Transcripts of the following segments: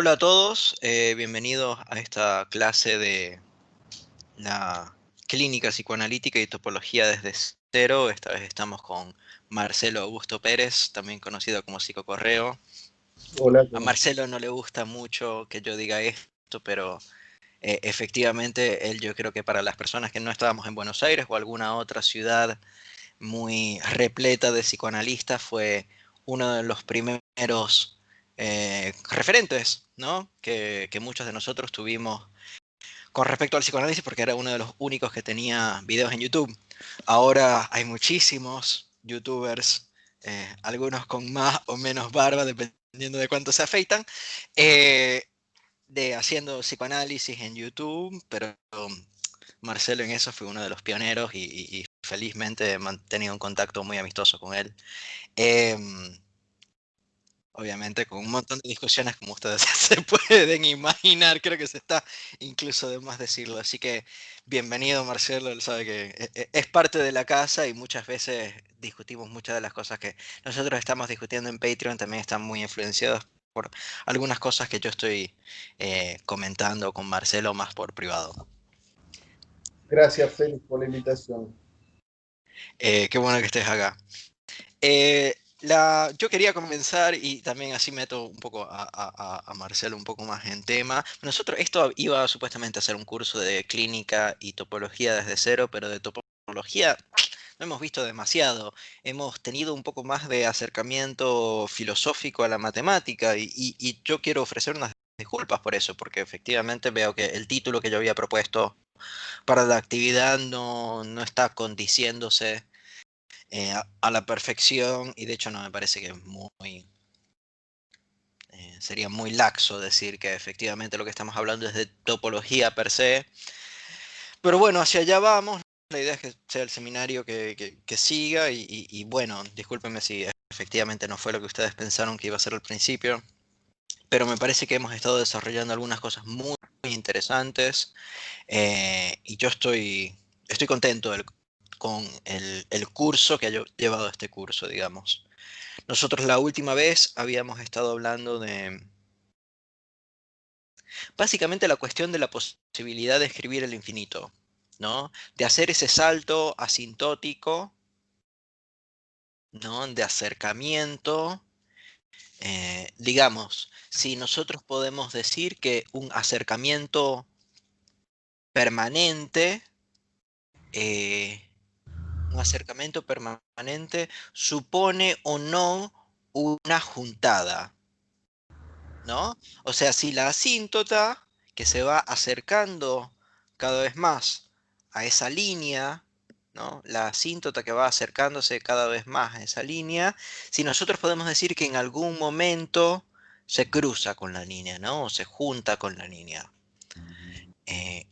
Hola a todos, bienvenidos a esta clase de la clínica psicoanalítica y topología desde cero. Esta vez estamos con Marcelo Augusto Pérez, también conocido como Psicocorreo. Hola, A ¿cómo estás? Marcelo no le gusta mucho que yo diga esto, pero efectivamente él, yo creo que para las personas que no estábamos en Buenos Aires o alguna otra ciudad muy repleta de psicoanalistas, fue uno de los primeros referentes, ¿no? Que muchos de nosotros tuvimos con respecto al psicoanálisis, porque era uno de los únicos que tenía videos en YouTube. Ahora hay muchísimos YouTubers, algunos con más o menos barba, dependiendo de cuánto se afeitan, eh, de haciendo psicoanálisis en YouTube, pero Marcelo en eso fue uno de los pioneros y felizmente he mantenido un contacto muy amistoso con él. Em, Obviamente con un montón de discusiones como ustedes se pueden imaginar, creo que se está incluso de más decirlo. Así que bienvenido Marcelo, él sabe que es parte de la casa y muchas veces discutimos muchas de las cosas que nosotros estamos discutiendo en Patreon, también están muy influenciados por algunas cosas que yo estoy comentando con Marcelo más por privado. Gracias, Félix, por la invitación. Qué bueno que estés acá. Yo quería comenzar y también así meto un poco a Marcelo un poco más en tema. Esto iba supuestamente a ser un curso de clínica y topología desde cero, pero de topología no hemos visto demasiado. Hemos tenido un poco más de acercamiento filosófico a la matemática y yo quiero ofrecer unas disculpas por eso, porque efectivamente veo que el título que yo había propuesto para la actividad no está condiciéndose a la perfección y de hecho no me parece que es sería muy laxo decir que efectivamente lo que estamos hablando es de topología per se, pero bueno, hacia allá vamos. La idea es que sea el seminario que siga y bueno, discúlpenme si efectivamente no fue lo que ustedes pensaron que iba a ser al principio, pero me parece que hemos estado desarrollando algunas cosas muy interesantes y yo estoy contento con el curso que ha llevado este curso, digamos. Nosotros la última vez habíamos estado hablando de básicamente la cuestión de la posibilidad de escribir el infinito, ¿no? De hacer ese salto asintótico, ¿no? De acercamiento. Digamos, si nosotros podemos decir que permanente, eh, un acercamiento permanente supone o no una juntada, ¿no? O sea, si la asíntota que se va acercando cada vez más a esa línea, ¿no? La asíntota que va acercándose cada vez más a esa línea, si nosotros podemos decir que en algún momento se cruza con la línea, ¿no? O se junta con la línea.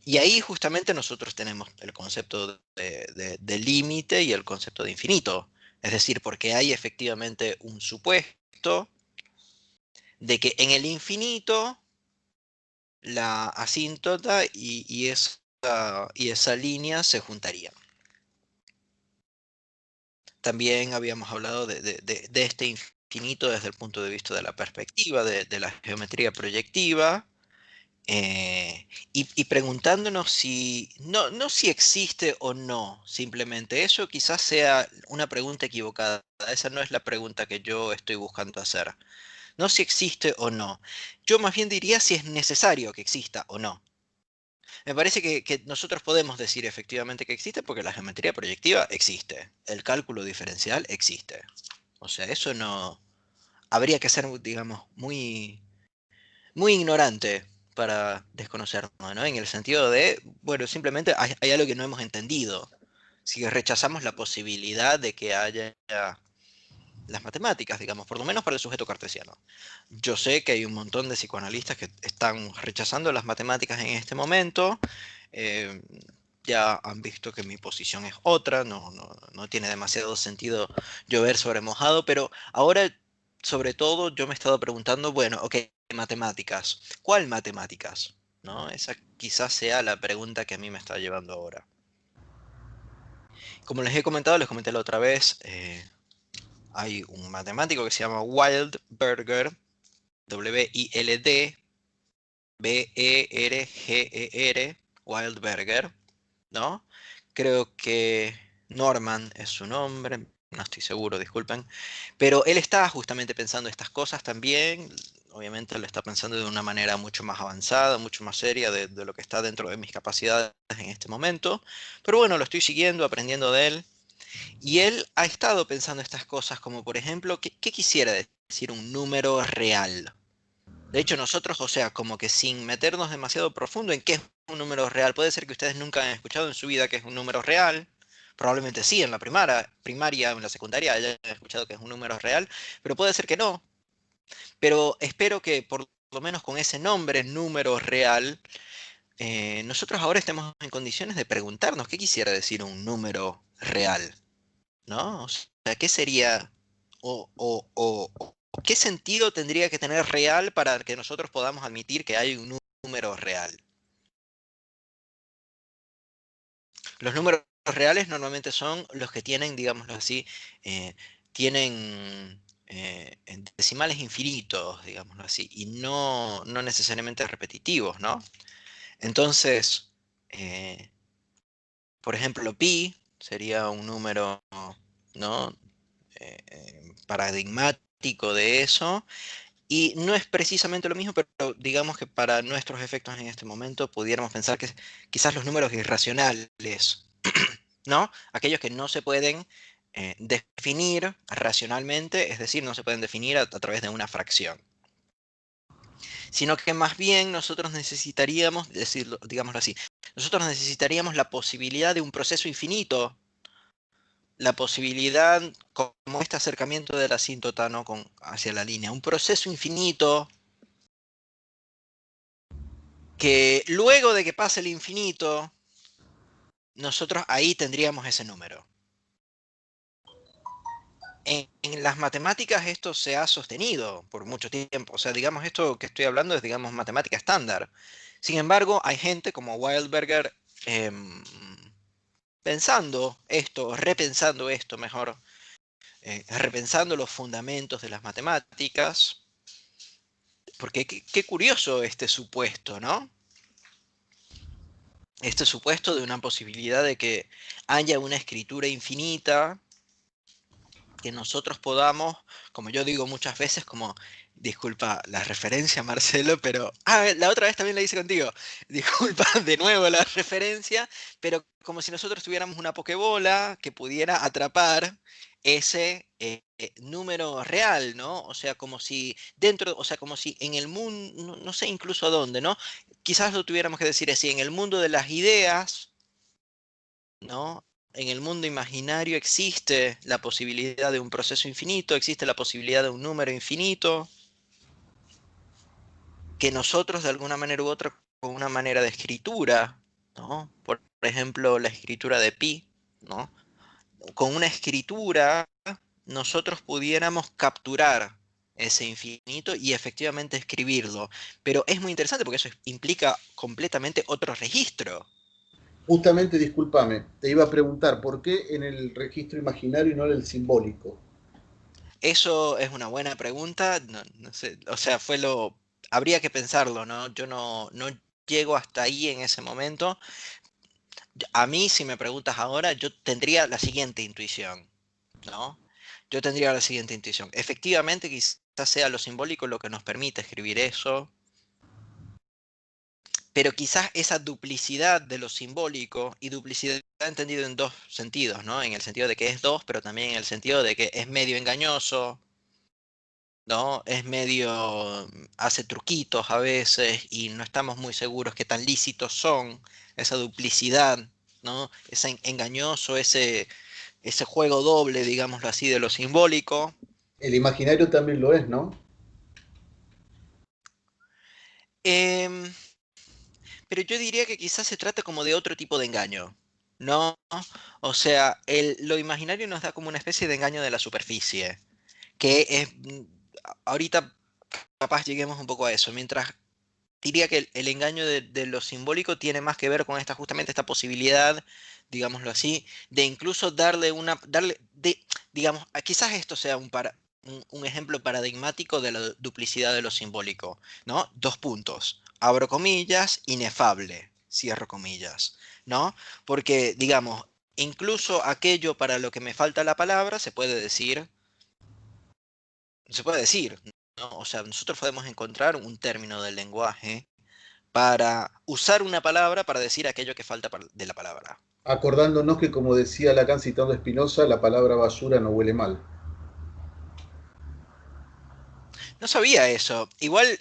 Y ahí justamente nosotros tenemos el concepto de límite y el concepto de infinito. Es decir, porque hay efectivamente un supuesto de que en el infinito la asíntota y esa línea se juntarían. También habíamos hablado de este infinito desde el punto de vista de la perspectiva, de la geometría proyectiva, y preguntándonos si, no si existe o no, simplemente eso quizás sea una pregunta equivocada. Esa no es la pregunta que yo estoy buscando hacer. No si existe o no. Yo más bien diría si es necesario que exista o no. Me parece que nosotros podemos decir efectivamente que existe porque la geometría proyectiva existe, el cálculo diferencial existe. O sea, eso no... Habría que ser, digamos, muy ignorante para desconocerlo, ¿no? En el sentido de, bueno, simplemente hay algo que no hemos entendido. Si rechazamos la posibilidad de que haya las matemáticas, digamos, por lo menos para el sujeto cartesiano. Yo sé que hay un montón de psicoanalistas que están rechazando las matemáticas en este momento. eh, ya han visto que mi posición es otra, no tiene demasiado sentido llover sobre mojado, pero ahora, sobre todo, yo me he estado preguntando, bueno, ok, matemáticas. ¿Cuál matemáticas? ¿No? Esa quizás sea la pregunta que a mí me está llevando ahora. Como les he comentado, les comenté la otra vez, hay un matemático que se llama Wildberger, W-I-L-D, Berger, Wildberger, ¿no? Creo que Norman es su nombre, no estoy seguro, disculpen. Pero él está justamente pensando estas cosas también. Obviamente lo está pensando de una manera mucho más avanzada, mucho más seria de lo que está dentro de mis capacidades en este momento. Pero bueno, lo estoy siguiendo, aprendiendo de él. Y él ha estado pensando estas cosas como, por ejemplo, ¿qué quisiera decir un número real? De hecho, nosotros, o sea, como que sin meternos demasiado profundo en qué es un número real, puede ser que ustedes nunca han escuchado en su vida qué es un número real. Probablemente sí, en la primaria, en la secundaria hayan escuchado que es un número real, pero puede ser que no. Pero espero que por lo menos con ese nombre, número real, nosotros ahora estemos en condiciones de preguntarnos qué quisiera decir un número real, ¿no? O sea, ¿qué sería o qué sentido tendría que tener real para que nosotros podamos admitir que hay un número real? Los números reales normalmente son los que tienen, digámoslo así, tienen decimales infinitos, digámoslo así, y no necesariamente repetitivos, ¿no? Entonces, eh, por ejemplo, pi sería un número, ¿no? Paradigmático de eso. Y no es precisamente lo mismo, pero digamos que para nuestros efectos en este momento pudiéramos pensar que quizás los números irracionales, ¿no? Aquellos que no se pueden definir racionalmente, es decir, no se pueden definir a través de una fracción. Sino que más bien nosotros necesitaríamos, decirlo, digámoslo así, nosotros necesitaríamos la posibilidad de un proceso infinito, la posibilidad, como este acercamiento de la asíntota, ¿no? Hacia la línea, un proceso infinito que luego de que pase el infinito, nosotros ahí tendríamos ese número. En las matemáticas esto se ha sostenido por mucho tiempo. O sea, digamos, esto que estoy hablando es, digamos, matemática estándar. Sin embargo, hay gente como Wildberger pensando esto, repensando esto mejor, repensando los fundamentos de las matemáticas. Porque qué curioso este supuesto, ¿no? Este supuesto de una posibilidad de que haya una escritura infinita, que nosotros podamos, como yo digo muchas veces, como, disculpa la referencia, Marcelo, pero, la otra vez también la hice contigo, disculpa de nuevo la referencia, pero como si nosotros tuviéramos una pokebola que pudiera atrapar ese número real, ¿no? O sea, como si dentro, o sea, como si en el mundo, no sé incluso dónde, ¿no? Quizás lo tuviéramos que decir así, en el mundo de las ideas, ¿no? En el mundo imaginario existe la posibilidad de un proceso infinito, existe la posibilidad de un número infinito, que nosotros de alguna manera u otra, con una manera de escritura, ¿no? Por ejemplo, la escritura de pi, ¿no? Con una escritura nosotros pudiéramos capturar ese infinito y efectivamente escribirlo. Pero es muy interesante porque eso implica completamente otro registro. Justamente, discúlpame, te iba a preguntar por qué en el registro imaginario y no en el simbólico. Eso es una buena pregunta. No sé, o sea, habría que pensarlo, ¿no? Yo no llego hasta ahí en ese momento. A mí, si me preguntas ahora, yo tendría la siguiente intuición, ¿no? Yo tendría la siguiente intuición. Efectivamente, quizás sea lo simbólico lo que nos permite escribir eso, pero quizás esa duplicidad de lo simbólico, y duplicidad entendido en dos sentidos, ¿no? En el sentido de que es dos, pero también en el sentido de que es medio engañoso, ¿no? Es medio, hace truquitos a veces y no estamos muy seguros qué tan lícitos son, esa duplicidad, ¿no? Ese engañoso, ese juego doble, digámoslo así, de lo simbólico. El imaginario también lo es, ¿no? Em, pero yo diría que quizás se trata como de otro tipo de engaño, ¿no? O sea, lo imaginario nos da como una especie de engaño de la superficie, que es, ahorita capaz lleguemos un poco a eso, mientras diría que el engaño de lo simbólico tiene más que ver con justamente esta posibilidad, digámoslo así, de incluso digamos, quizás esto sea un ejemplo paradigmático de la duplicidad de lo simbólico, ¿no? Dos puntos. abro comillas, inefable, cierro comillas, ¿no? Porque, digamos, incluso aquello para lo que me falta la palabra se puede decir, ¿no? O sea, nosotros podemos encontrar un término del lenguaje para usar una palabra para decir aquello que falta de la palabra. Acordándonos que, como decía Lacan citando a Spinoza, la palabra basura no huele mal. No sabía eso. Igual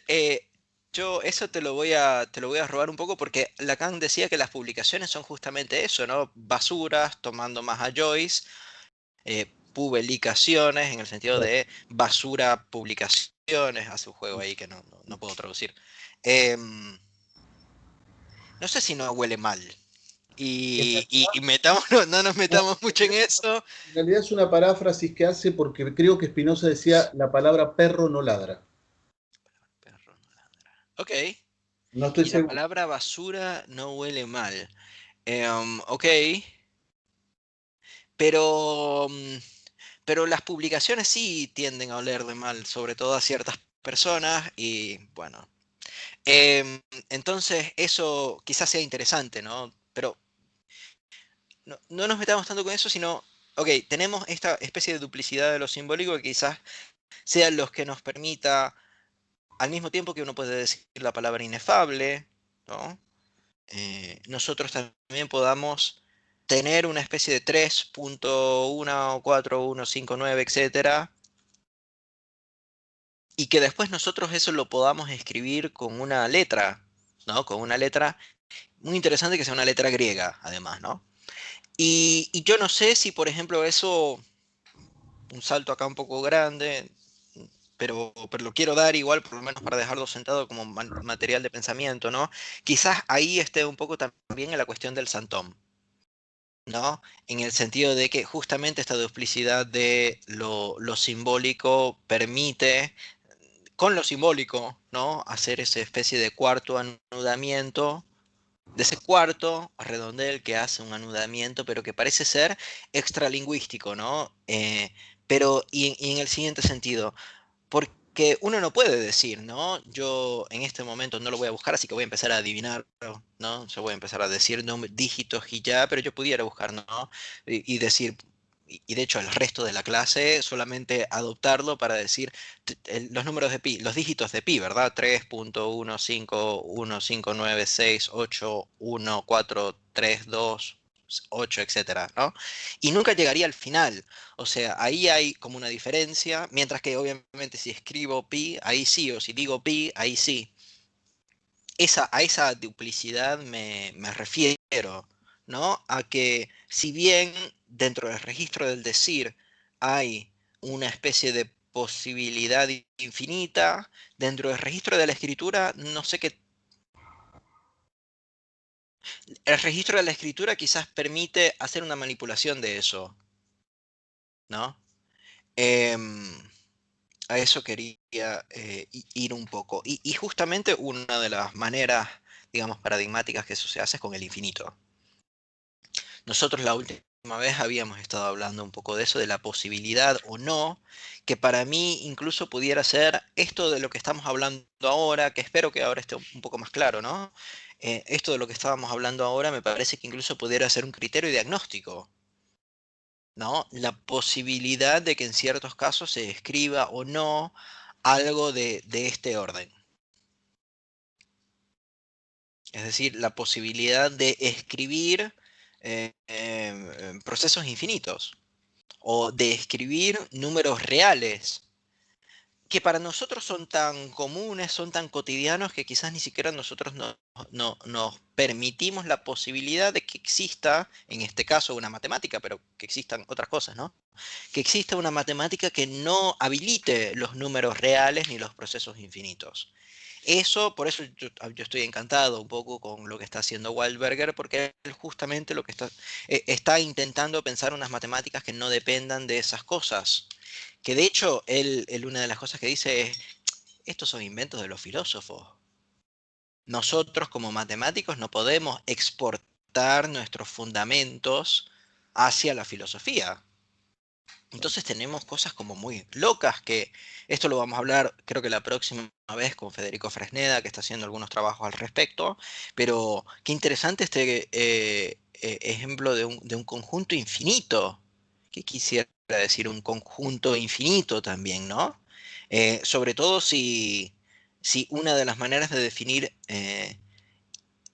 yo eso te lo voy a robar un poco porque Lacan decía que las publicaciones son justamente eso, ¿no? Basuras, tomando más a Joyce, publicaciones en el sentido Claro. de basura, publicaciones, hace un juego ahí que no puedo traducir. Em, no sé si no huele mal. En Y metamos, no nos metamos mucho en eso. realidad es una paráfrasis que hace porque creo que Spinoza decía la palabra perro no ladra. Perro no ladra. Ok. No estoy Y la seguro. palabra basura no huele mal. Ok. Pero, pero las publicaciones sí tienden a oler de mal, sobre todo a ciertas personas y bueno. Entonces eso quizás sea interesante, ¿no? Pero no nos metamos tanto con eso, sino, ok, tenemos esta especie de duplicidad de lo simbólico que quizás sean los que nos permita, al mismo tiempo que uno puede decir la palabra inefable, ¿no? Nosotros también podamos tener una especie de 3.1 o 4.159, etcétera, y que después nosotros eso lo podamos escribir con una letra, ¿no? Con una letra muy interesante que sea una letra griega, además, ¿no? Y yo no sé si, por ejemplo, eso, un salto acá un poco grande, pero lo quiero dar igual, por lo menos para dejarlo sentado como material de pensamiento, ¿no? Quizás ahí esté un poco también en la cuestión del santón, ¿no? En el sentido de que justamente esta duplicidad de lo simbólico permite, con lo simbólico, ¿no? Hacer esa especie de cuarto anudamiento, de ese cuarto redondel que hace un anudamiento, pero que parece ser extralingüístico, ¿no? Pero, y en el siguiente sentido, porque uno no puede decir, ¿no? Yo en este momento no lo voy a buscar, así que voy a empezar a adivinar, ¿no? Yo voy a empezar a decir dígitos y ya, pero yo pudiera buscar, ¿no? Y decir, y de hecho el resto de la clase solamente adoptarlo para decir los números de pi, los dígitos de pi, ¿verdad? 3.15151681432 8, etcétera, ¿no? Y nunca llegaría al final. O sea, ahí hay como una diferencia, mientras que obviamente si escribo pi, ahí sí, o si digo pi, ahí sí. A esa duplicidad me refiero, ¿no? A que si bien dentro del registro del decir hay una especie de posibilidad infinita, dentro del registro de la escritura, no sé qué. El registro de la escritura quizás permite hacer una manipulación de eso, ¿no? Em, a eso quería ir un poco. Y justamente una de las maneras, digamos, paradigmáticas que eso se hace es con el infinito. Nosotros la última vez habíamos estado hablando un poco de eso, de la posibilidad o no, que para mí incluso pudiera ser esto de lo que estamos hablando ahora, que espero que ahora esté un poco más claro, ¿no? Esto de lo que estábamos hablando ahora me parece que incluso pudiera ser un criterio diagnóstico, ¿no? La posibilidad de que en ciertos casos se escriba o no algo de este orden. Es decir, la posibilidad de escribir procesos infinitos o de escribir números reales que para nosotros son tan comunes, son tan cotidianos que quizás ni siquiera nosotros nos permitimos la posibilidad de que exista, en este caso una matemática, pero que existan otras cosas, ¿no? Que exista una matemática que no habilite los números reales ni los procesos infinitos. Eso, por eso yo estoy encantado un poco con lo que está haciendo Waldberger, porque él justamente lo que está intentando pensar unas matemáticas que no dependan de esas cosas. Que de hecho, él una de las cosas que dice es, estos son inventos de los filósofos. Nosotros como matemáticos no podemos exportar nuestros fundamentos hacia la filosofía. Entonces tenemos cosas como muy locas, que esto lo vamos a hablar creo que la próxima vez con Federico Fresneda, que está haciendo algunos trabajos al respecto, pero qué interesante este ejemplo de un conjunto infinito. ¿Qué quisiera decir? Un conjunto infinito también, ¿no? Sobre todo si una de las maneras de definir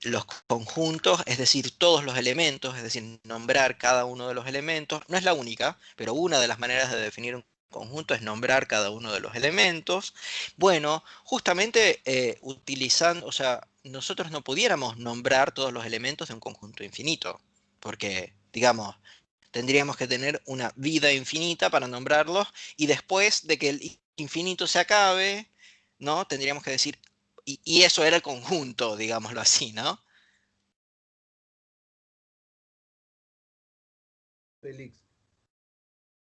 los conjuntos, es decir, todos los elementos, es decir, nombrar cada uno de los elementos, no es la única, pero una de las maneras de definir un conjunto es nombrar cada uno de los elementos. Bueno, justamente utilizando, o sea, nosotros no pudiéramos nombrar todos los elementos de un conjunto infinito, porque, digamos, tendríamos que tener una vida infinita para nombrarlos y después de que el infinito se acabe, ¿no? Tendríamos que decir, y eso era el conjunto, digámoslo así, ¿no? Félix.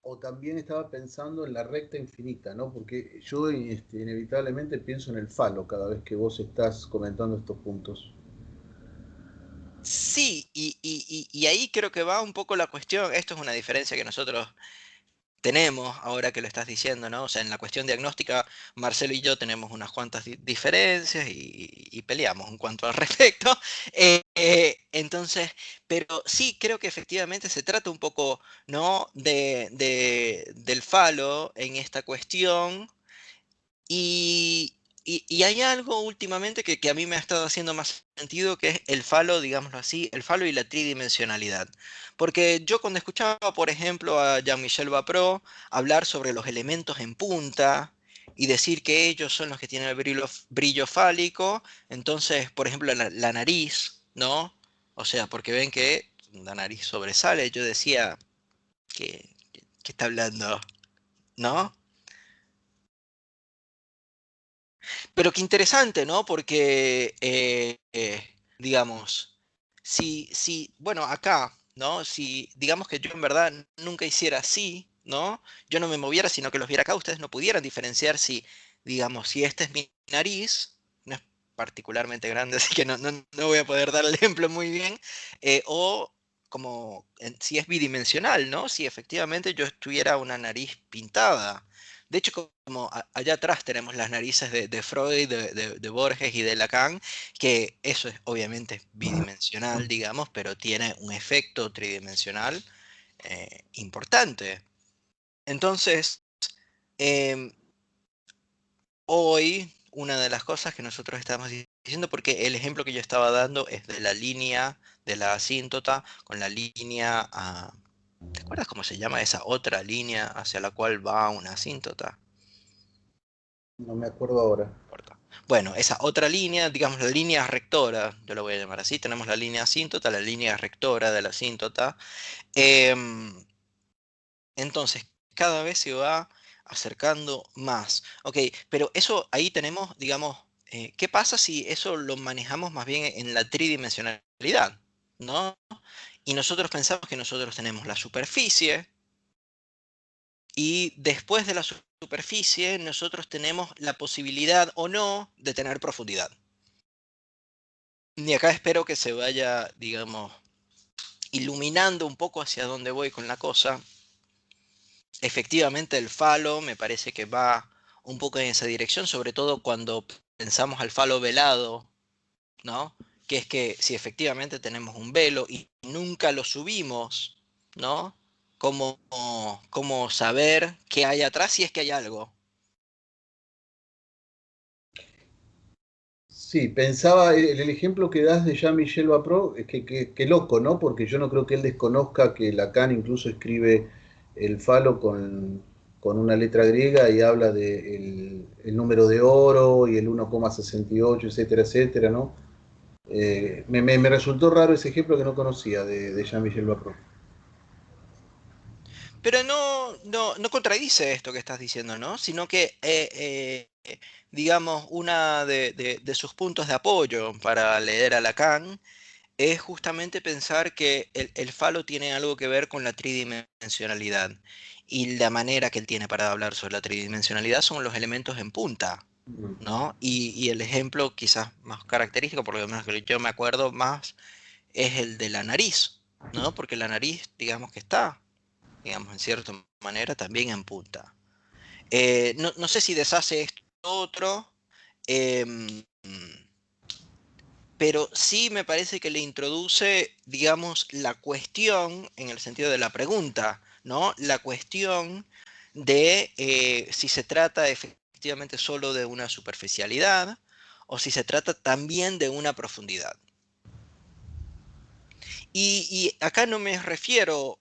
O también estaba pensando en la recta infinita, ¿no? Porque yo inevitablemente pienso en el falo cada vez que vos estás comentando estos puntos. Sí, y ahí creo que va un poco la cuestión. Esto es una diferencia que nosotros tenemos ahora que lo estás diciendo, ¿no? O sea, en la cuestión diagnóstica, Marcelo y yo tenemos unas cuantas diferencias y peleamos en cuanto al respecto. Entonces, pero sí creo que efectivamente se trata un poco, ¿no? Del falo en esta cuestión. Y hay algo últimamente que a mí me ha estado haciendo más sentido, que es el falo, digámoslo así, el falo y la tridimensionalidad. Porque yo cuando escuchaba, por ejemplo, a Jean-Michel Bapro hablar sobre los elementos en punta y decir que ellos son los que tienen el brillo fálico, entonces, por ejemplo, la nariz, ¿no? O sea, porque ven que la nariz sobresale, yo decía, ¿qué está hablando? ¿No? Pero qué interesante, ¿no? Porque, digamos, bueno, acá, ¿no? Si, digamos que yo en verdad nunca hiciera así, ¿no? Yo no me moviera, sino que los viera acá, ustedes no pudieran diferenciar si, digamos, si esta es mi nariz, no es particularmente grande, así que no voy a poder dar el ejemplo muy bien, o como si es bidimensional, ¿no? Si efectivamente yo tuviera una nariz pintada. De hecho, como allá atrás tenemos las narices de Freud, de Borges y de Lacan, que eso es obviamente bidimensional, digamos, pero tiene un efecto tridimensional importante. Entonces, em, hoy una de las cosas que nosotros estamos diciendo, porque el ejemplo que yo estaba dando es de la línea de la asíntota con la línea, ¿te acuerdas cómo se llama esa otra línea hacia la cual va una asíntota? No me acuerdo ahora. Importa. Bueno, esa otra línea, digamos la línea rectora, yo la voy a llamar así, tenemos la línea asíntota, la línea rectora de la asíntota. em, entonces, cada vez se va acercando más. Ok, pero eso ahí tenemos, digamos, ¿qué pasa si eso lo manejamos más bien en la tridimensionalidad? ¿No? Y nosotros pensamos que nosotros tenemos la superficie, y después de la superficie nosotros tenemos la posibilidad o no de tener profundidad. Y acá espero que se vaya, digamos, iluminando un poco hacia dónde voy con la cosa. Efectivamente, el falo me parece que va un poco en esa dirección, sobre todo cuando pensamos al falo velado, ¿no? Que es que si efectivamente tenemos un velo y nunca lo subimos, ¿no? ¿Cómo, cómo saber qué hay atrás si es que hay algo? Sí, pensaba, el ejemplo que das de Jean-Michel Bapro, es que loco, ¿no? Porque yo no creo que él desconozca que Lacan incluso escribe el falo con una letra griega y habla de el número de oro y el 1,68, etcétera, etcétera, ¿no? Me resultó raro ese ejemplo que no conocía de Jean-Michel Bapro. Pero no contradice esto que estás diciendo, ¿no? Sino que, digamos, una de sus puntos de apoyo para leer a Lacan es justamente pensar que el falo tiene algo que ver con la tridimensionalidad. Y la manera que él tiene para hablar sobre la tridimensionalidad son los elementos en punta, ¿no? Y el ejemplo quizás más característico, por lo menos que yo me acuerdo más, es el de la nariz, ¿no? Porque la nariz, digamos que está, digamos, en cierto manera también en punta. No sé si deshace esto otro, em, pero sí me parece que le introduce, digamos, la cuestión en el sentido de la pregunta, ¿no? La cuestión de si se trata efectivamente solo de una superficialidad o si se trata también de una profundidad. Y acá no me refiero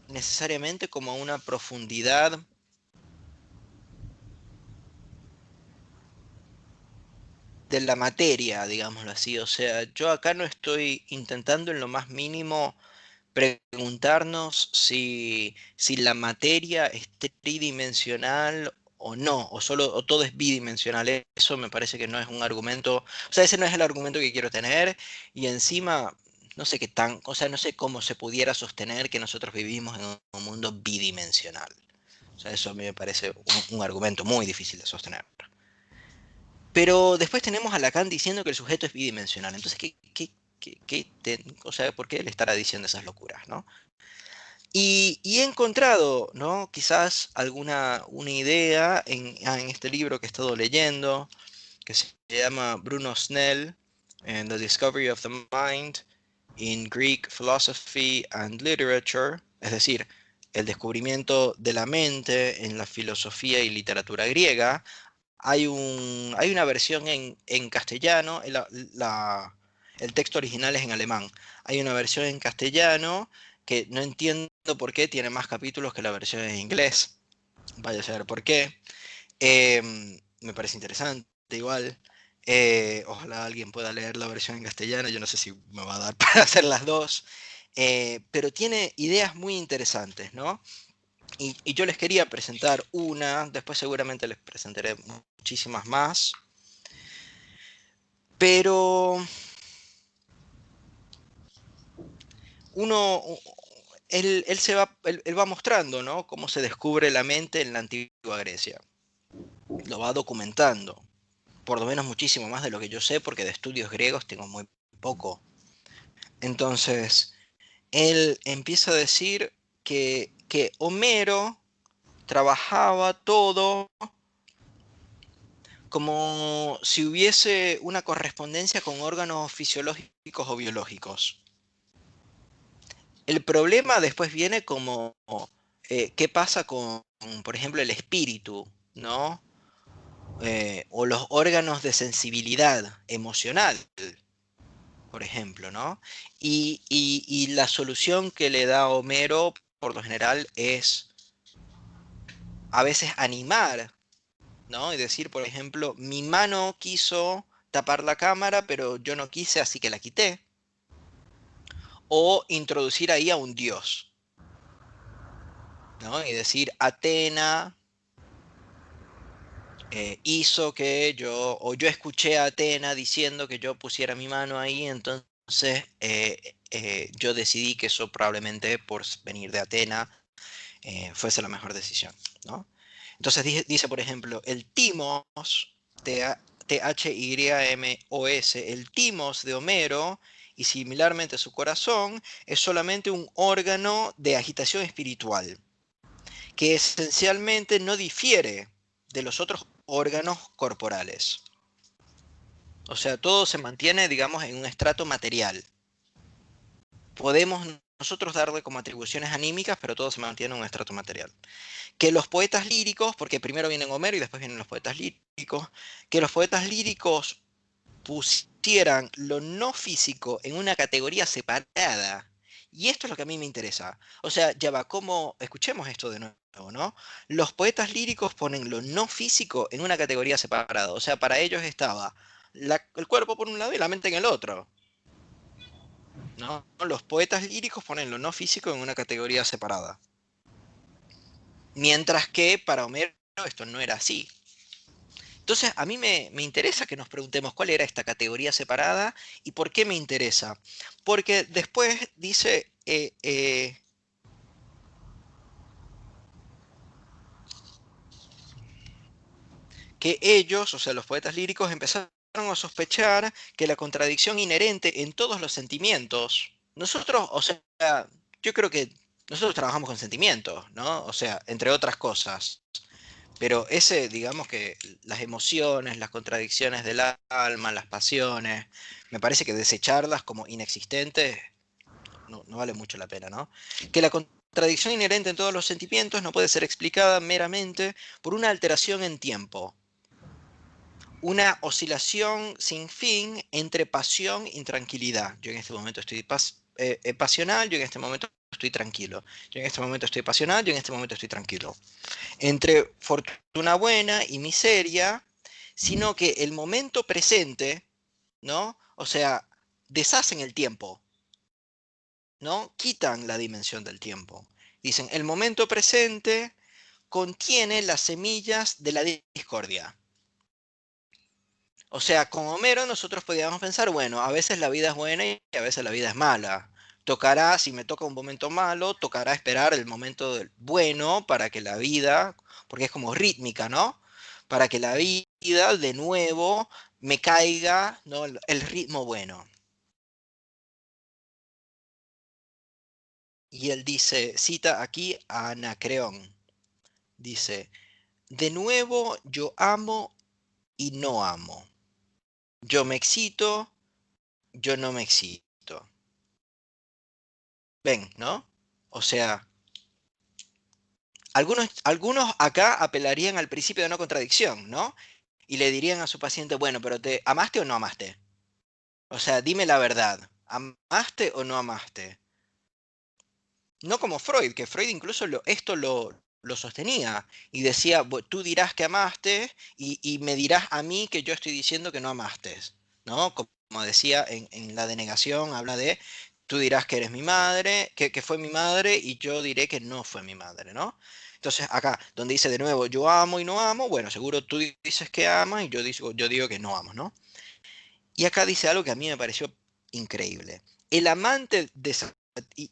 necesariamente como a una profundidad de la materia, digámoslo así. O sea, yo acá no estoy intentando en lo más mínimo preguntarnos si la materia es tridimensional o no, o todo es bidimensional. Eso me parece que no es un argumento, o sea, ese no es el argumento que quiero tener, y encima no sé qué tan, o sea, no sé cómo se pudiera sostener que nosotros vivimos en un mundo bidimensional. O sea, eso a mí me parece un argumento muy difícil de sostener. Pero después tenemos a Lacan diciendo que el sujeto es bidimensional. Entonces, o sea, ¿por qué él estará diciendo esas locuras, no? Y he encontrado, ¿no? Quizás una idea en este libro que he estado leyendo, que se llama Bruno Snell, The Discovery of the Mind in Greek Philosophy and Literature, es decir, el descubrimiento de la mente en la filosofía y literatura griega. Hay una versión en castellano, el texto original es en alemán. Hay una versión en castellano que no entiendo por qué tiene más capítulos que la versión en inglés. Vaya a saber por qué. Me parece interesante igual. Ojalá alguien pueda leer la versión en castellano. Yo no sé si me va a dar para hacer las dos. Pero tiene ideas muy interesantes, ¿no? Y yo les quería presentar una, después seguramente les presentaré muchísimas más, pero uno, él va mostrando, ¿no? Cómo se descubre la mente en la antigua Grecia. Lo va documentando, por lo menos muchísimo más de lo que yo sé, porque de estudios griegos tengo muy poco. Entonces, él empieza a decir que Homero trabajaba todo como si hubiese una correspondencia con órganos fisiológicos o biológicos. El problema después viene como qué pasa con, por ejemplo, el espíritu, ¿no? O los órganos de sensibilidad emocional, por ejemplo, ¿no? Y la solución que le da Homero, por lo general, es a veces animar, ¿no? Y decir, por ejemplo, mi mano quiso tapar la cámara, pero yo no quise, así que la quité. O introducir ahí a un dios, ¿no? Y decir, Atena hizo que yo, o yo escuché a Atena diciendo que yo pusiera mi mano ahí, entonces yo decidí que eso probablemente por venir de Atena fuese la mejor decisión, ¿no? Entonces dice, por ejemplo, el timos, T-H-Y-M-O-S, el timos de Homero, y similarmente su corazón, es solamente un órgano de agitación espiritual, que esencialmente no difiere de los otros órganos corporales. O sea, todo se mantiene, digamos, en un estrato material. Podemos nosotros darle como atribuciones anímicas, pero todo se mantiene en un estrato material. Que los poetas líricos, porque primero vienen Homero y después vienen los poetas líricos, que los poetas líricos pusieran lo no físico en una categoría separada. Y esto es lo que a mí me interesa. O sea, ya va, como, escuchemos esto de nuevo, ¿no? Los poetas líricos ponen lo no físico en una categoría separada. O sea, para ellos estaba el cuerpo por un lado y la mente en el otro, ¿no? Los poetas líricos ponen lo no físico en una categoría separada. Mientras que para Homero esto no era así. Entonces, a mí me interesa que nos preguntemos cuál era esta categoría separada y por qué me interesa. Porque después dice que ellos, o sea, los poetas líricos, empezaron a sospechar que la contradicción inherente en todos los sentimientos, nosotros, o sea, yo creo que nosotros trabajamos con sentimientos, ¿no? O sea, entre otras cosas. Pero ese, digamos que las emociones, las contradicciones del alma, las pasiones, me parece que desecharlas como inexistentes no vale mucho la pena, ¿no? Que la contradicción inherente en todos los sentimientos no puede ser explicada meramente por una alteración en tiempo, una oscilación sin fin entre pasión y tranquilidad. Yo en este momento estoy pasional, yo en este momento estoy tranquilo. Yo en este momento estoy pasional, yo en este momento estoy tranquilo. Entre fortuna buena y miseria, sino que el momento presente, ¿no? O sea, deshacen el tiempo, ¿no? Quitan la dimensión del tiempo. Dicen, el momento presente contiene las semillas de la discordia. O sea, con Homero nosotros podíamos pensar, bueno, a veces la vida es buena y a veces la vida es mala. Tocará, si me toca un momento malo, tocará esperar el momento bueno para que la vida, porque es como rítmica, ¿no? Para que la vida de nuevo me caiga, ¿no? El ritmo bueno. Y él dice, cita aquí a Anacreón, dice, de nuevo yo amo y no amo. Yo me excito, yo no me excito. Ven, ¿no? O sea, algunos acá apelarían al principio de no contradicción, ¿no? Y le dirían a su paciente, bueno, pero ¿te amaste o no amaste? O sea, dime la verdad, ¿amaste o no amaste? No como Freud, que Freud incluso esto lo sostenía y decía, tú dirás que amaste y me dirás a mí que yo estoy diciendo que no amaste, ¿no? Como decía en la denegación, habla de, tú dirás que eres mi madre, que fue mi madre y yo diré que no fue mi madre, ¿no? Entonces acá, donde dice de nuevo, yo amo y no amo, bueno, seguro tú dices que amas y yo digo que no amo, ¿no? Y acá dice algo que a mí me pareció increíble. El amante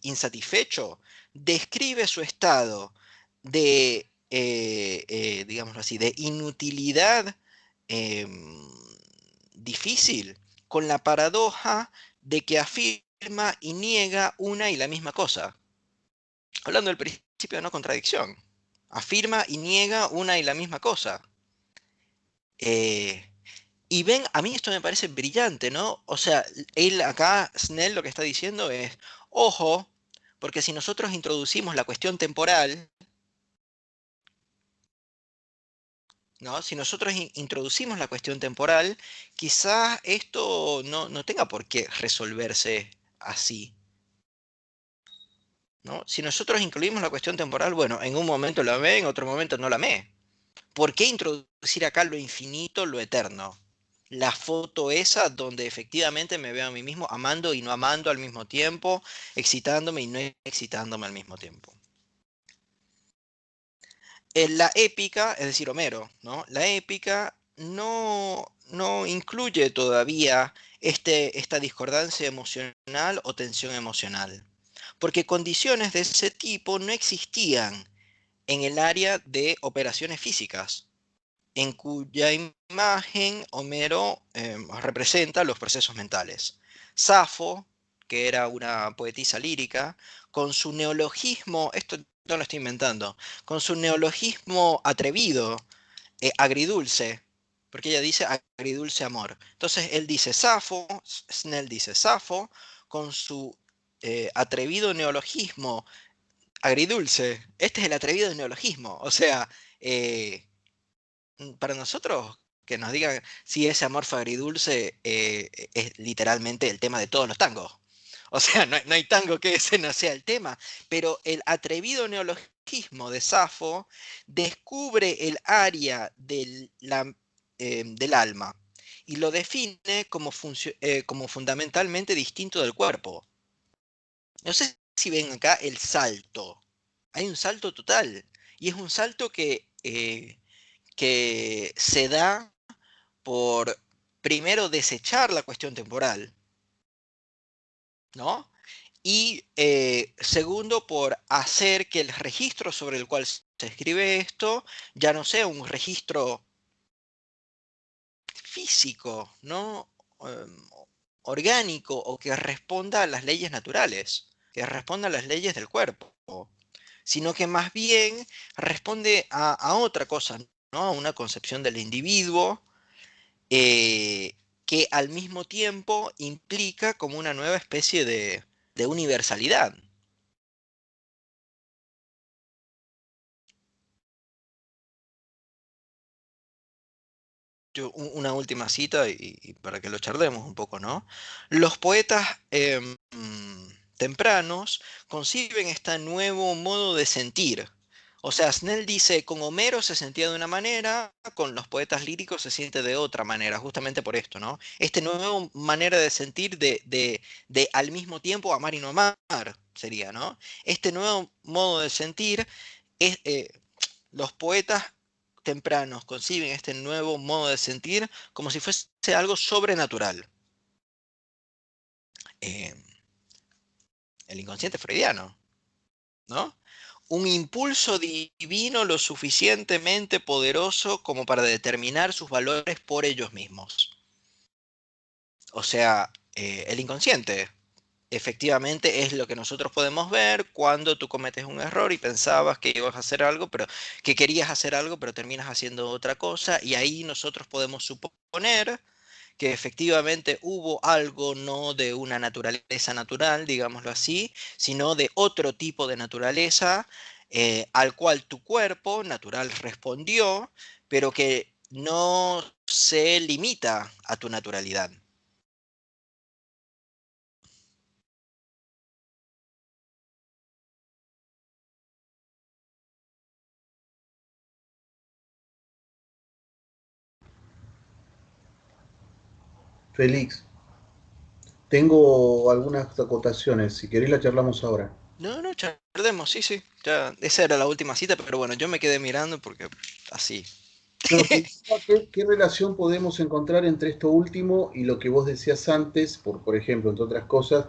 insatisfecho describe su estado de, digámoslo así, de inutilidad em, difícil con la paradoja de que afirma y niega una y la misma cosa. Hablando del principio de no contradicción. Afirma y niega una y la misma cosa. Eh, Y ven, a mí esto me parece brillante, ¿no? O sea, él acá, Snell, lo que está diciendo es, ojo, porque si nosotros introducimos la cuestión temporal, ¿no? Si nosotros introducimos la cuestión temporal, quizás esto no tenga por qué resolverse así, ¿no? Si nosotros incluimos la cuestión temporal, bueno, en un momento la amé, en otro momento no la amé. ¿Por qué introducir acá lo infinito, lo eterno? La foto esa donde efectivamente me veo a mí mismo amando y no amando al mismo tiempo, excitándome y no excitándome al mismo tiempo. En la épica, es decir, Homero, ¿no? La épica no incluye todavía esta discordancia emocional o tensión emocional, porque condiciones de ese tipo no existían en el área de operaciones físicas, en cuya imagen Homero representa los procesos mentales. Safo, que era una poetisa lírica, con su neologismo, esto no lo estoy inventando, con su neologismo atrevido, agridulce, porque ella dice agridulce amor. Entonces él dice Safo, Snell dice Safo, con su atrevido neologismo agridulce. Este es el atrevido neologismo, o sea, eh, para nosotros, que nos digan si ese amor fue agridulce es literalmente el tema de todos los tangos. O sea, no hay tango que ese no sea el tema, pero el atrevido neologismo de Safo descubre el área del alma y lo define como fundamentalmente distinto del cuerpo. No sé si ven acá el salto. Hay un salto total y es un salto que se da por, primero, desechar la cuestión temporal, ¿no? Y segundo, por hacer que el registro sobre el cual se escribe esto ya no sea un registro físico, ¿no? Orgánico o que responda a las leyes naturales, que responda a las leyes del cuerpo. sino que más bien responde a otra cosa, ¿no? A una concepción del individuo que al mismo tiempo implica como una nueva especie de universalidad. Una última cita y para que lo charlemos un poco, ¿no? Los poetas tempranos conciben este nuevo modo de sentir. O sea, Snell dice, con Homero se sentía de una manera, con los poetas líricos se siente de otra manera, justamente por esto, ¿no? Este nuevo manera de sentir de al mismo tiempo amar y no amar, sería, ¿no? Este nuevo modo de sentir es, los poetas tempranos conciben este nuevo modo de sentir como si fuese algo sobrenatural. Eh, el inconsciente freudiano, ¿no? Un impulso divino lo suficientemente poderoso como para determinar sus valores por ellos mismos. O sea, el inconsciente efectivamente es lo que nosotros podemos ver cuando tú cometes un error y pensabas que ibas a hacer algo, pero que querías hacer algo, pero terminas haciendo otra cosa, y ahí nosotros podemos suponer que efectivamente hubo algo no de una naturaleza natural, digámoslo así, sino de otro tipo de naturaleza al cual tu cuerpo natural respondió, pero que no se limita a tu naturalidad. Félix, tengo algunas acotaciones, si querés la charlamos ahora. No, no, charlemos, sí, sí. Ya, esa era la última cita, pero bueno, yo me quedé mirando porque así. No, pensaba qué relación podemos encontrar entre esto último y lo que vos decías antes, por ejemplo, entre otras cosas,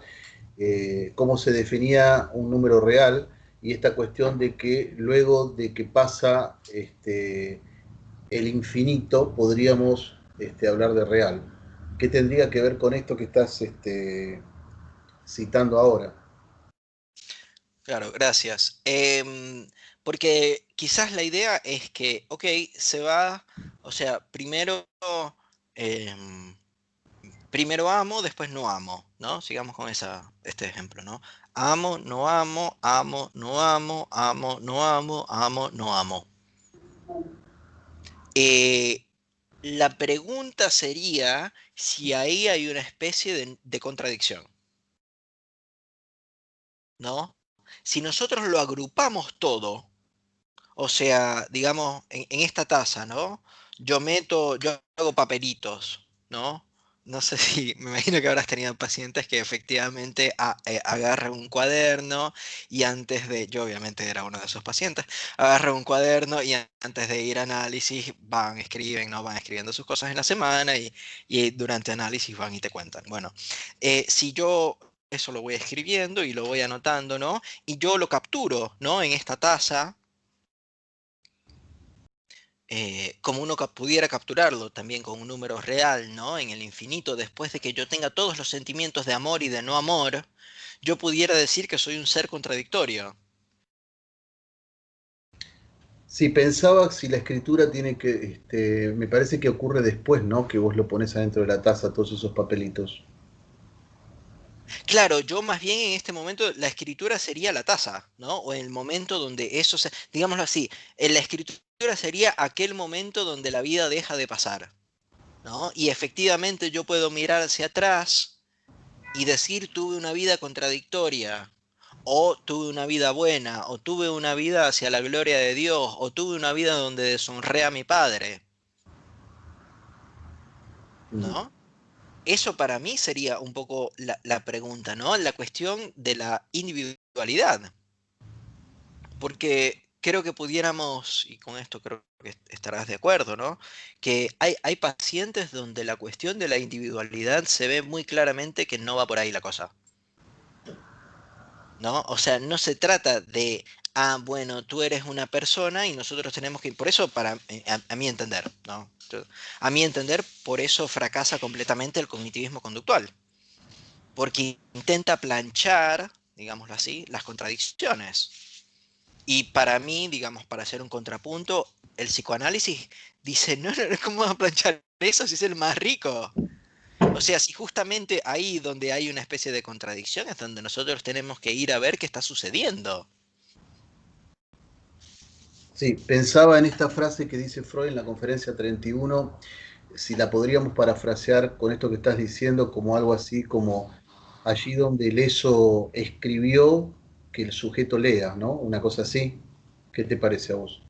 cómo se definía un número real y esta cuestión de que luego de que pasa el infinito podríamos hablar de real. ¿Qué tendría que ver con esto que estás citando ahora? Claro, gracias. Porque quizás la idea es que, ok, se va, o sea, em, primero amo, después no amo, ¿no? Sigamos con este ejemplo, ¿no? Amo, no amo, amo, no amo, amo, no amo, amo, no amo. Eh, la pregunta sería si ahí hay una especie de contradicción, ¿no? Si nosotros lo agrupamos todo, o sea, digamos, en esta taza, ¿no? Yo hago papelitos, ¿no? No sé si, me imagino que habrás tenido pacientes que efectivamente agarran un cuaderno y antes de, yo obviamente era uno de esos pacientes, agarran un cuaderno y antes de ir a análisis escriben, ¿no? Van escribiendo sus cosas en la semana y durante análisis van y te cuentan. Bueno, si yo eso lo voy escribiendo y lo voy anotando, ¿no? Y yo lo capturo, ¿no? En esta taza como uno pudiera capturarlo también con un número real, ¿no? En el infinito, después de que yo tenga todos los sentimientos de amor y de no amor, yo pudiera decir que soy un ser contradictorio. Si pensaba si la escritura tiene que, me parece que ocurre después, ¿no? Que vos lo pones adentro de la taza, todos esos papelitos. Claro, yo más bien en este momento la escritura sería la taza, ¿no? O el momento donde eso se, digámoslo así, en la escritura sería aquel momento donde la vida deja de pasar, ¿no? Y efectivamente yo puedo mirar hacia atrás y decir tuve una vida contradictoria, o tuve una vida buena, o tuve una vida hacia la gloria de Dios, o tuve una vida donde deshonré a mi padre, Mm. ¿no? Eso para mí sería un poco la pregunta, ¿no? La cuestión de la individualidad, porque creo que pudiéramos, y con esto creo que estarás de acuerdo, ¿no? Que hay pacientes donde la cuestión de la individualidad se ve muy claramente que no va por ahí la cosa. ¿No? O sea, no se trata de, bueno, tú eres una persona y nosotros tenemos que, por eso, a mi entender, ¿no? A mi entender, por eso fracasa completamente el cognitivismo conductual, porque intenta planchar, digámoslo así, las contradicciones. Y para mí, digamos, para hacer un contrapunto, el psicoanálisis dice, no, no, no, ¿cómo vas a planchar eso si es el más rico? O sea, si justamente ahí donde hay una especie de contradicción es donde nosotros tenemos que ir a ver qué está sucediendo. Sí, pensaba en esta frase que dice Freud en la conferencia 31, si la podríamos parafrasear con esto que estás diciendo como algo así como allí donde el eso escribió, que el sujeto lea, ¿no? Una cosa así. ¿Qué te parece a vos?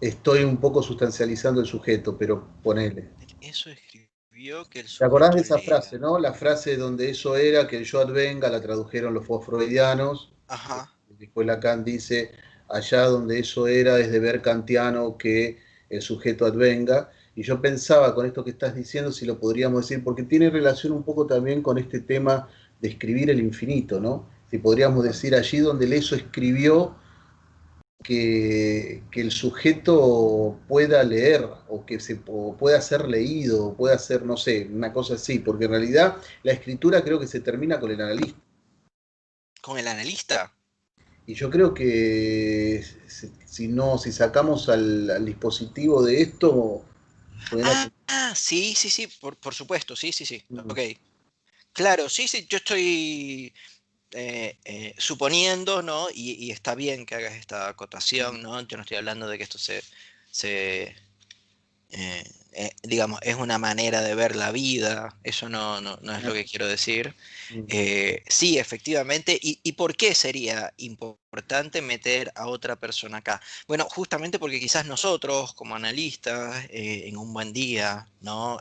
Estoy un poco sustancializando el sujeto, pero ponele. Eso escribió que el ¿Te acordás de sujeto esa lea. frase, no? La frase donde eso era, que el yo advenga, la tradujeron los freudianos. Ajá. Después Lacan dice, allá donde eso era, es deber kantiano que el sujeto advenga. Y yo pensaba con esto que estás diciendo, si lo podríamos decir, porque tiene relación un poco también con este tema de escribir el infinito, ¿no? Si podríamos decir allí donde el eso escribió, que el sujeto pueda leer o pueda ser leído, o pueda ser, no sé, una cosa así, porque en realidad la escritura creo que se termina con el analista. Con el analista. Y yo creo que si no, si sacamos al dispositivo de esto, pudiera Ah, sí, sí, sí, por supuesto, sí, sí, sí. mm, Ok. Claro, sí, sí, yo estoy suponiendo, ¿no? Y está bien que hagas esta acotación, ¿no? Yo no estoy hablando de que esto se digamos, es una manera de ver la vida, eso no es lo que quiero decir. mm, Sí, efectivamente. ¿Y por qué sería importante meter a otra persona acá? Bueno, justamente porque quizás nosotros, como analistas, en un buen día, ¿no?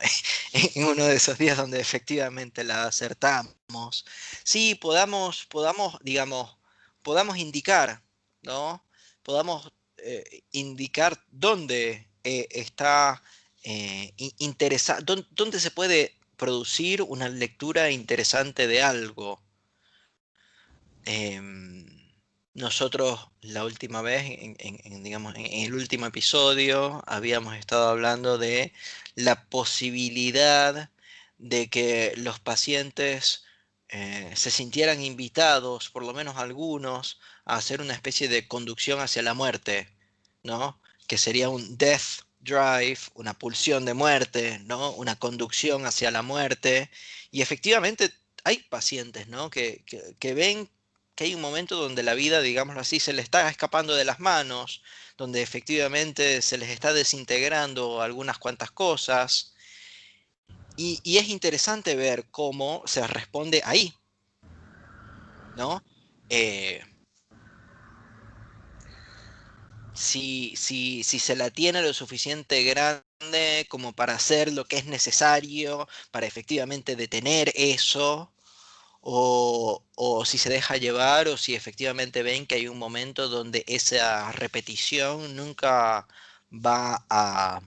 En uno de esos días donde efectivamente la acertamos, sí, digamos, podamos indicar, ¿no? Podamos indicar dónde está dónde se puede producir una lectura interesante de algo. Em, Nosotros la última vez, digamos, en el último episodio, habíamos estado hablando de la posibilidad de que los pacientes se sintieran invitados, por lo menos algunos, a hacer una especie de conducción hacia la muerte, ¿no? Que sería un death drive, una pulsión de muerte, ¿no? Una conducción hacia la muerte. Y efectivamente hay pacientes, ¿no? Que ven que hay un momento donde la vida, digámoslo así, se le está escapando de las manos, donde efectivamente se les está desintegrando algunas cuantas cosas, y es interesante ver cómo se responde ahí, ¿no? Eh, si se la tiene lo suficiente grande como para hacer lo que es necesario para efectivamente detener eso, o si se deja llevar, o si efectivamente ven que hay un momento donde esa repetición nunca va a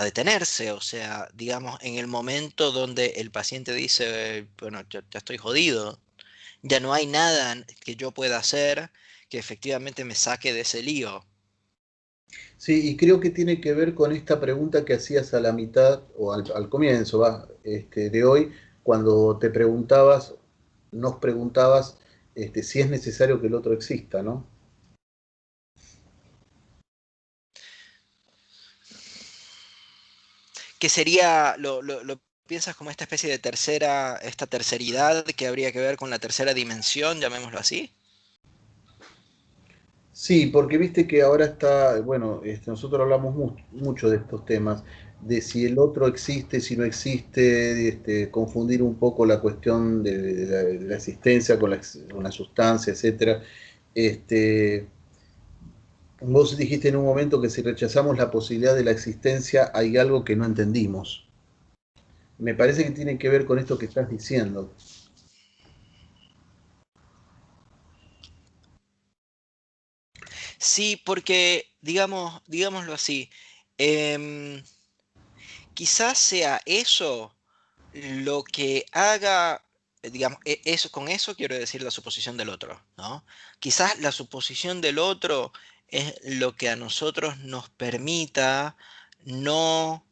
detenerse. O sea, digamos, en el momento donde el paciente dice, bueno, yo ya estoy jodido, ya no hay nada que yo pueda hacer que efectivamente me saque de ese lío. sí, y creo que tiene que ver con esta pregunta que hacías a la mitad o al comienzo, va, de hoy, cuando te preguntabas, nos preguntabas, si es necesario que el otro exista, ¿no? Que sería, lo piensas como esta especie de esta terceridad que habría que ver con la tercera dimensión, llamémoslo así. Sí, porque viste que ahora está, bueno, nosotros hablamos mucho de estos temas, de si el otro existe, si no existe, confundir un poco la cuestión de la existencia con la sustancia, etcétera. Este, vos dijiste en un momento que si rechazamos la posibilidad de la existencia hay algo que no entendimos. Me parece que tiene que ver con esto que estás diciendo. Sí, porque, digámoslo así, em, quizás sea eso lo que haga, digamos, eso, con eso quiero decir la suposición del otro, ¿no? Quizás la suposición del otro es lo que a nosotros nos permita no,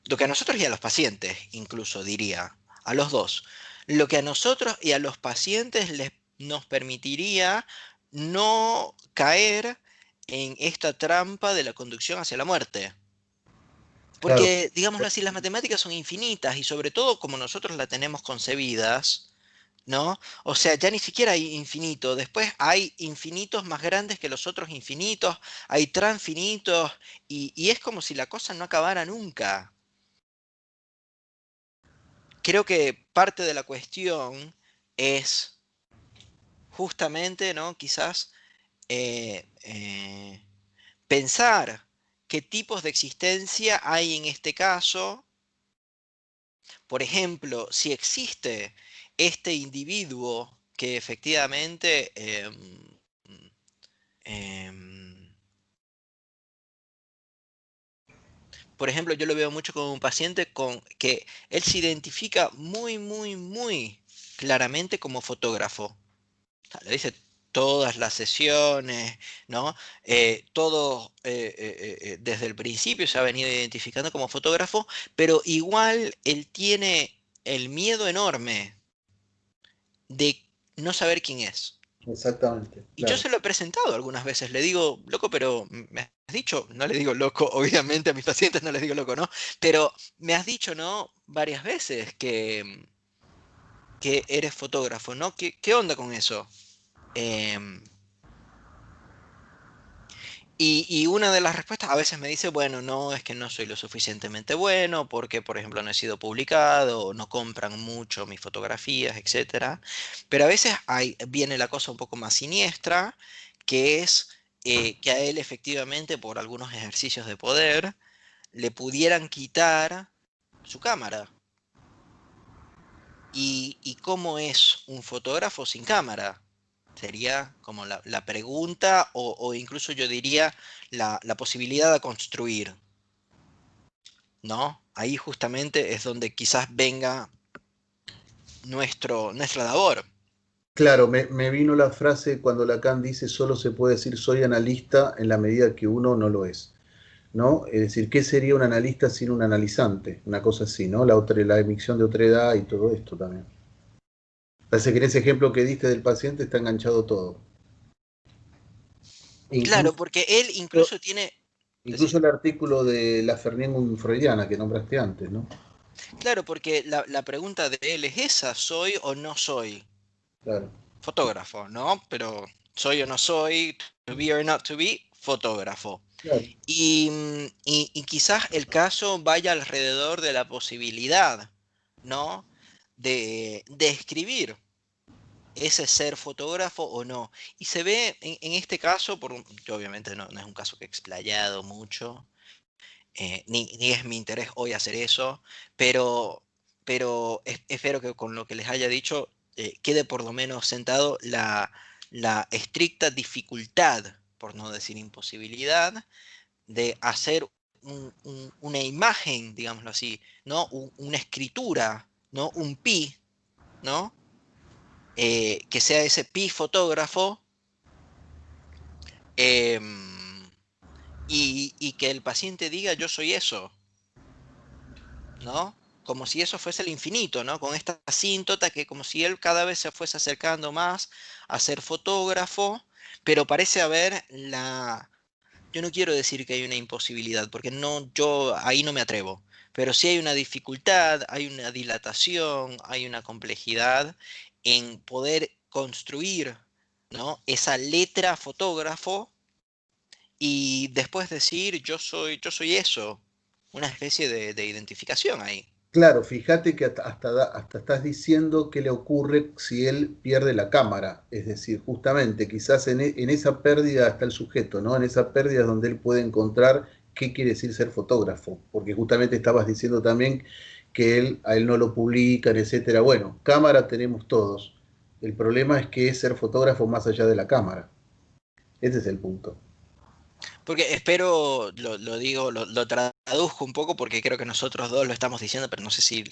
lo que a nosotros y a los pacientes incluso diría, a los dos. Lo que a nosotros y a los pacientes nos permitiría no caer en esta trampa de la conducción hacia la muerte. Claro, Porque, digámoslo así, las matemáticas son infinitas y sobre todo como nosotros las tenemos concebidas, ¿no? O sea, ya ni siquiera hay infinito. Después hay infinitos más grandes que los otros infinitos, hay transfinitos y es como si la cosa no acabara nunca. Creo que parte de la cuestión es justamente, ¿no? Quizás pensar qué tipos de existencia hay en este caso. Por ejemplo, si existe este individuo que efectivamente, em, por ejemplo, yo lo veo mucho con un paciente con que él se identifica muy, muy, muy claramente como fotógrafo. O sea, lo dice todas las sesiones, ¿no? Todo desde el principio se ha venido identificando como fotógrafo, pero igual él tiene el miedo enorme de no saber quién es. exactamente, Y yo claro. se lo he presentado algunas veces, le digo, loco, pero me has dicho, no le digo loco, obviamente a mis pacientes no les digo loco, ¿no? Pero me has dicho, ¿no? Varias veces que eres fotógrafo, ¿no? ¿Qué onda con eso? Em, y una de las respuestas a veces me dice, bueno, no, es que no soy lo suficientemente bueno, porque, por ejemplo, no he sido publicado, o no compran mucho mis fotografías, etcétera. Pero a veces viene la cosa un poco más siniestra, que es que a él efectivamente, por algunos ejercicios de poder, le pudieran quitar su cámara. ¿Y cómo es un fotógrafo sin cámara? Sería como la pregunta o incluso yo diría la posibilidad de construir, ¿no? Ahí justamente es donde quizás venga nuestra labor. Claro, me vino la frase cuando Lacan dice solo se puede decir soy analista en la medida que uno no lo es, ¿no? Es decir, ¿qué sería un analista sin un analizante? Una cosa así, ¿no? La emisión de otredad y todo esto también. Parece que en ese ejemplo que diste del paciente está enganchado todo. Claro, Incluso, porque él incluso tiene... incluso Decí. el artículo de la Fernand freudiana que nombraste antes, ¿no? Claro, porque la pregunta de él es esa, ¿soy o no soy Claro, fotógrafo? ¿No? Pero ¿soy o no soy, to be or not to be, fotógrafo? claro. Y quizás el caso vaya alrededor de la posibilidad, ¿no? De escribir ese ser fotógrafo o no. Y se ve en este caso, yo obviamente no es un caso que he explayado mucho, ni es mi interés hoy hacer eso, pero, pero espero que con lo que les haya dicho quede por lo menos sentado la estricta dificultad, por no decir imposibilidad, de hacer una imagen, digámoslo así, ¿no? Una escritura, ¿no? Un pi, ¿no? Que sea ese pi fotógrafo em, y que el paciente diga yo soy eso, ¿no? Como si eso fuese el infinito, ¿no? Con esta asíntota que como si él cada vez se fuese acercando más a ser fotógrafo, pero parece haber yo no quiero decir que hay una imposibilidad, porque no, yo ahí no me atrevo, pero sí hay una dificultad, hay una dilatación, hay una complejidad en poder construir, ¿no? Esa letra fotógrafo y después decir yo soy eso, una especie de identificación ahí. Claro, fíjate que hasta estás diciendo qué le ocurre si él pierde la cámara. Es decir, justamente quizás en esa pérdida está el sujeto, ¿no? En esa pérdida es donde él puede encontrar qué quiere decir ser fotógrafo. Porque justamente estabas diciendo también que a él no lo publican, etcétera. Bueno, cámara tenemos todos. El problema es que es ser fotógrafo más allá de la cámara. Ese es el punto. Porque espero, lo digo, lo traduzco un poco porque creo que nosotros dos lo estamos diciendo, pero no sé si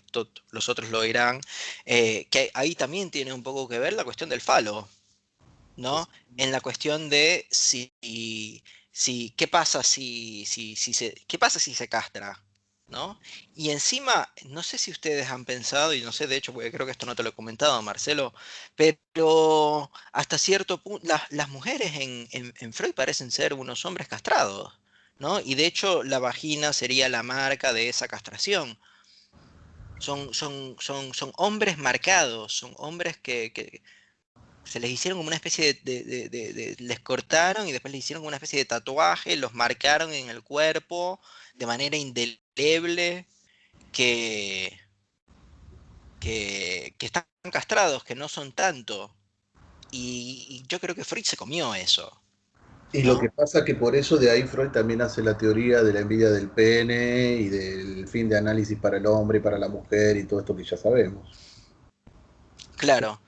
los otros lo oirán, que ahí también tiene un poco que ver la cuestión del falo, ¿no? En la cuestión de ¿qué pasa si se castra? ¿no? Y encima, no sé si ustedes han pensado, y no sé, de hecho, porque creo que esto no te lo he comentado, Marcelo, pero hasta cierto punto, las mujeres en Freud parecen ser unos hombres castrados, ¿no? Y de hecho, la vagina sería la marca de esa castración. Son hombres marcados, son hombres que se les hicieron como una especie les cortaron y después les hicieron como una especie de tatuaje, los marcaron en el cuerpo de manera indeleble que, que están castrados, que no son tanto. Y yo creo que Freud se comió eso, Y lo que ¿no? pasa que por eso de ahí Freud también hace la teoría de la envidia del pene y del fin de análisis para el hombre y para la mujer y todo esto que ya sabemos. Claro,